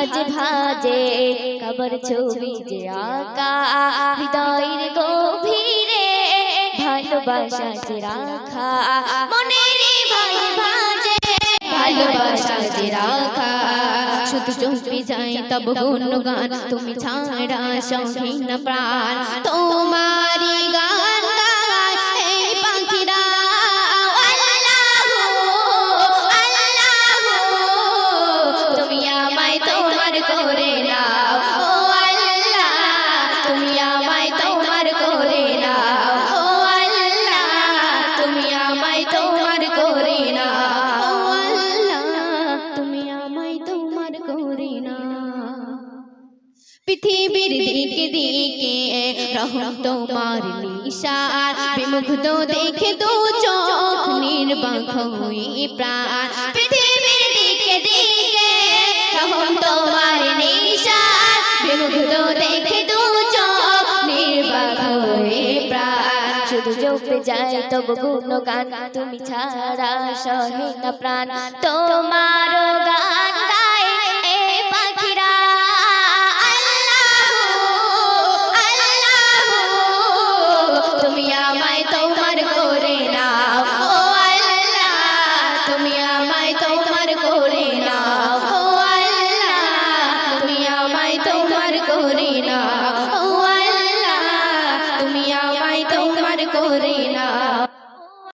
ভাজে ভাজে কবর ছবি যে আঁকা হৃদয়ের গভীরে ভালোবাসা যে রাখা মনের ভাই ভাজে ভালোবাসা যে রাখা শুধু চলতে যায় তব গুণগান তুমি ছাড়া সহে না প্রাণ তোমারি গান গায় এই পাখিরা তুমি আমায় তোমার করে নাও ও আল্লাহ তুমি আমায় তোমার করে নাও ও আল্লাহ তুমি আমায় তোমার করে নাও ও আল্লাহ তুমি আমায় তোমার করে নাও পৃথিবীর দিকে দিকে রহম তোমার নিশান বিমুগ্ধ দেখে দু চোখ নির্বাক হয়ে প্রাণ পৃথিবীর দিকে দিকে রহম তোমার নিশান বিমুগ্ধ দেখে দু চোখ নির্বাক হয়ে প্রাণ শুধু জপে যায় তব গুণগান তুমি ছাড়া সহে না প্রাণ তোমার গান গায় এই পাখিরা তুমি আমায় তোমার করে নাও ও আল্লাহ তুমি আমায় তোমার করে নাও ও আল্লাহ তুমি আমায় তোমার করে নাও ও আল্লাহ তুমি আমায় তোমার করে নাও।